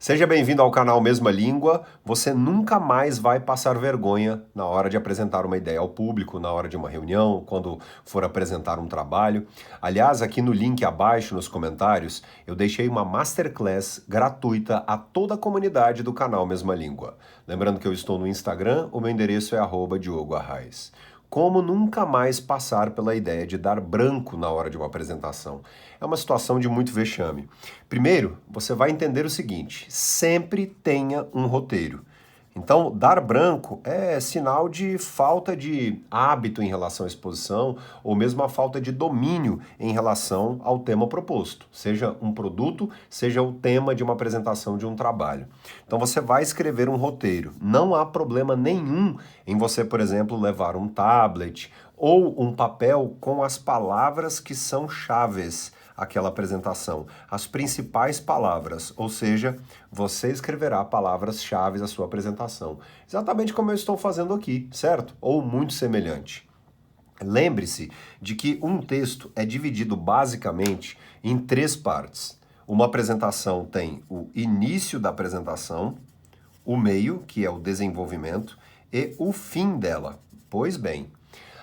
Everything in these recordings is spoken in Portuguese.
Seja bem-vindo ao canal Mesma Língua. Você nunca mais vai passar vergonha na hora de apresentar uma ideia ao público, na hora de uma reunião, quando for apresentar um trabalho. Aliás, aqui no link abaixo nos comentários, eu deixei uma masterclass gratuita a toda a comunidade do canal Mesma Língua. Lembrando que eu estou no Instagram, o meu endereço é @DiogoArraes. Como nunca mais passar pela ideia de dar branco na hora de uma apresentação? É uma situação de muito vexame. Primeiro, você vai entender o seguinte: sempre tenha um roteiro. Então, dar branco é sinal de falta de hábito em relação à exposição ou mesmo a falta de domínio em relação ao tema proposto, seja um produto, seja o tema de uma apresentação de um trabalho. Então, você vai escrever um roteiro. Não há problema nenhum em você, por exemplo, levar um tablet ou um papel com as palavras que são chaves aquela apresentação, as principais palavras, ou seja, você escreverá palavras-chave à sua apresentação, exatamente como eu estou fazendo aqui, certo? Ou muito semelhante. Lembre-se de que um texto é dividido basicamente em 3 partes. Uma apresentação tem o início da apresentação, o meio, que é o desenvolvimento, e o fim dela. Pois bem,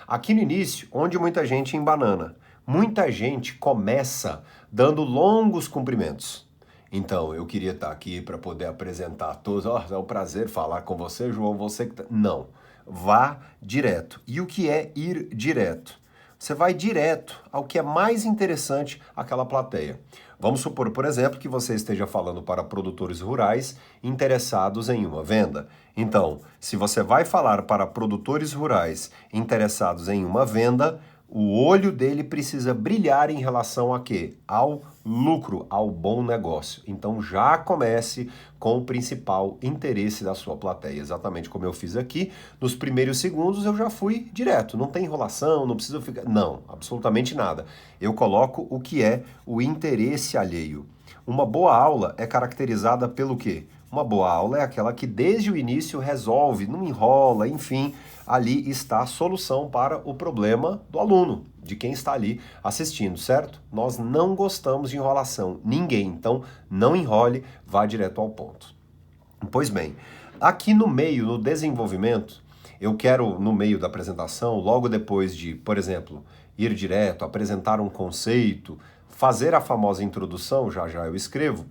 aqui no início, onde muita gente embanana, muita gente começa dando longos cumprimentos. Então, eu queria estar aqui para poder apresentar a todos. É um prazer falar com você, João. Você que tá... Não. Vá direto. E o que é ir direto? Você vai direto ao que é mais interessante àquela plateia. Vamos supor, por exemplo, que você esteja falando para produtores rurais interessados em uma venda. Então, se você vai falar para produtores rurais interessados em uma venda, o olho dele precisa brilhar em relação a quê? Ao lucro, ao bom negócio. Então já comece com o principal interesse da sua plateia. Exatamente como eu fiz aqui, nos primeiros segundos eu já fui direto, não tem enrolação, não precisa ficar... Não, absolutamente nada. Eu coloco o que é o interesse alheio. Uma boa aula é caracterizada pelo quê? Uma boa aula é aquela que desde o início resolve, não enrola, enfim, ali está a solução para o problema do aluno, de quem está ali assistindo, certo? Nós não gostamos de enrolação, ninguém, então não enrole, vá direto ao ponto. Pois bem, aqui no meio, no desenvolvimento, eu quero, no meio da apresentação, logo depois de, por exemplo, ir direto, apresentar um conceito, fazer a famosa introdução, já já eu escrevo.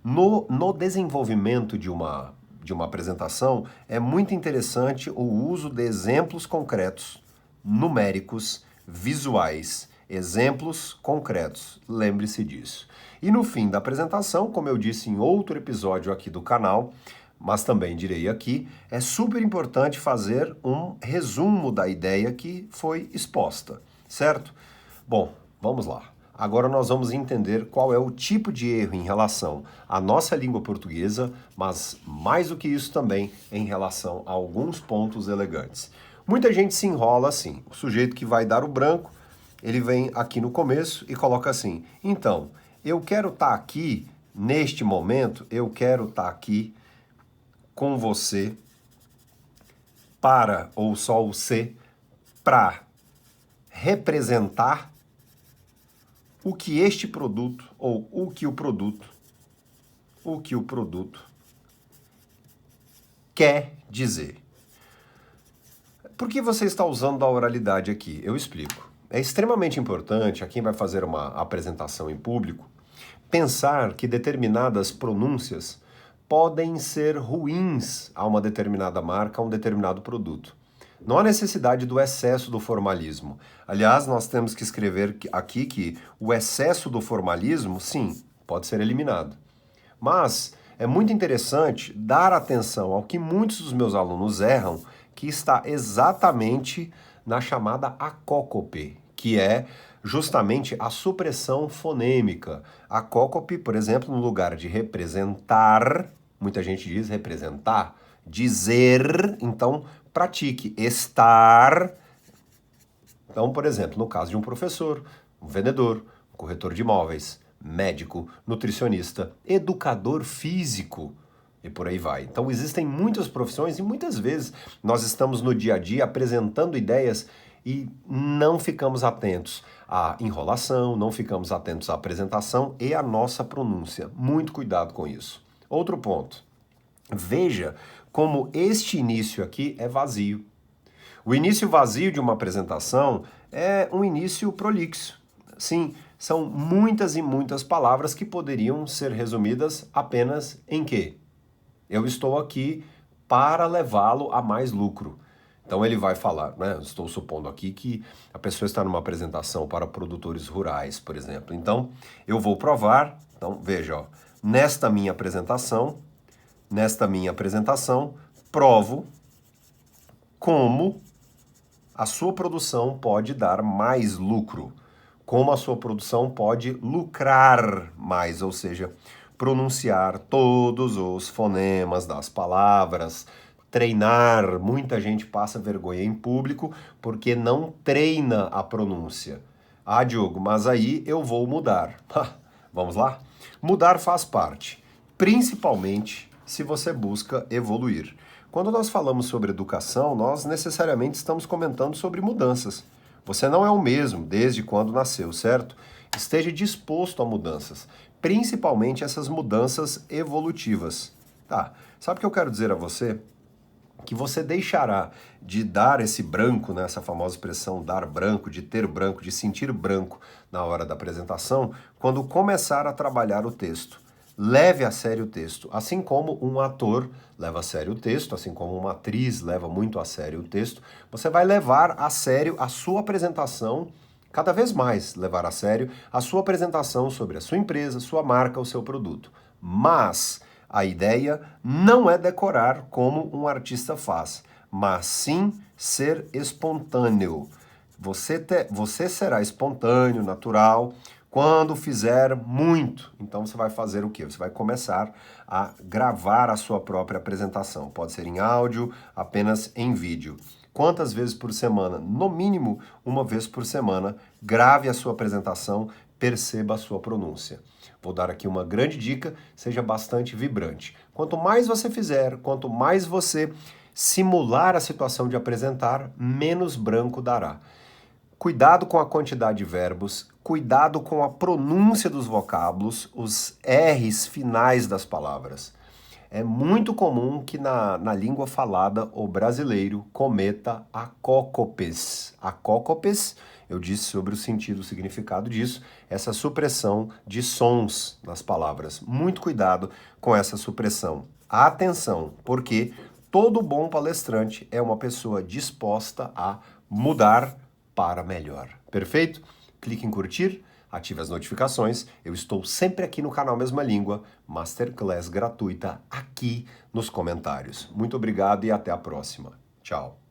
No desenvolvimento de uma apresentação, é muito interessante o uso de exemplos concretos, numéricos, visuais. Exemplos concretos, lembre-se disso. E no fim da apresentação, como eu disse em outro episódio aqui do canal, mas também direi aqui, é super importante fazer um resumo da ideia que foi exposta, certo? Bom, vamos lá. Agora nós vamos entender qual é o tipo de erro em relação à nossa língua portuguesa, mas mais do que isso também em relação a alguns pontos elegantes. Muita gente se enrola assim. O sujeito que vai dar o branco, ele vem aqui no começo e coloca assim: então, eu quero estar aqui, neste momento, eu quero estar aqui com você para, ou só o C, para representar o que este produto, ou o que o produto quer dizer. Por que você está usando a oralidade aqui? Eu explico. É extremamente importante, a quem vai fazer uma apresentação em público, pensar que determinadas pronúncias podem ser ruins a uma determinada marca, a um determinado produto. Não há necessidade do excesso do formalismo. Aliás, nós temos que escrever aqui que o excesso do formalismo, sim, pode ser eliminado. Mas é muito interessante dar atenção ao que muitos dos meus alunos erram, que está exatamente na chamada acócope, que é justamente a supressão fonêmica. Acócope, por exemplo, no lugar de representar, muita gente diz representar, dizer, então pratique. Estar. Então, por exemplo, no caso de um professor, um vendedor, um corretor de imóveis, médico, nutricionista, educador físico e por aí vai. Então existem muitas profissões e muitas vezes nós estamos no dia a dia apresentando ideias e não ficamos atentos à enrolação, não ficamos atentos à apresentação e à nossa pronúncia. Muito cuidado com isso. Outro ponto. Veja como este início aqui é vazio. O início vazio de uma apresentação é um início prolixo. Sim, são muitas e muitas palavras que poderiam ser resumidas apenas em quê? Eu estou aqui para levá-lo a mais lucro. Então ele vai falar, né? Estou supondo aqui que a pessoa está numa apresentação para produtores rurais, por exemplo. Então eu vou provar. Então veja, ó, nesta minha apresentação, provo como a sua produção pode dar mais lucro, como a sua produção pode lucrar mais, ou seja, pronunciar todos os fonemas das palavras, treinar. Muita gente passa vergonha em público porque não treina a pronúncia. Ah, Diogo, mas aí eu vou mudar. Vamos lá? Mudar faz parte, principalmente se você busca evoluir. Quando nós falamos sobre educação, nós necessariamente estamos comentando sobre mudanças. Você não é o mesmo desde quando nasceu, certo? Esteja disposto a mudanças, principalmente essas mudanças evolutivas. Tá, sabe o que eu quero dizer a você? Que você deixará de dar esse branco, né, essa famosa expressão dar branco, de ter branco, de sentir branco na hora da apresentação, quando começar a trabalhar o texto. Leve a sério o texto, assim como um ator leva a sério o texto, assim como uma atriz leva muito a sério o texto, você vai levar a sério a sua apresentação, cada vez mais levar a sério a sua apresentação sobre a sua empresa, sua marca, o seu produto. Mas a ideia não é decorar como um artista faz, mas sim ser espontâneo. Você será espontâneo, natural, quando fizer muito. Então você vai fazer o quê? Você vai começar a gravar a sua própria apresentação. Pode ser em áudio, apenas em vídeo. Quantas vezes por semana? No mínimo, uma vez por semana, grave a sua apresentação, perceba a sua pronúncia. Vou dar aqui uma grande dica, seja bastante vibrante. Quanto mais você fizer, quanto mais você simular a situação de apresentar, menos branco dará. Cuidado com a quantidade de verbos, cuidado com a pronúncia dos vocábulos, os R's finais das palavras. É muito comum que na língua falada o brasileiro cometa acócopes. Acócopes, eu disse sobre o sentido, o significado disso, essa supressão de sons nas palavras. Muito cuidado com essa supressão. Atenção, porque todo bom palestrante é uma pessoa disposta a mudar para melhor. Perfeito? Clique em curtir, ative as notificações. Eu estou sempre aqui no canal Mesma Língua, Masterclass gratuita aqui nos comentários. Muito obrigado e até a próxima. Tchau.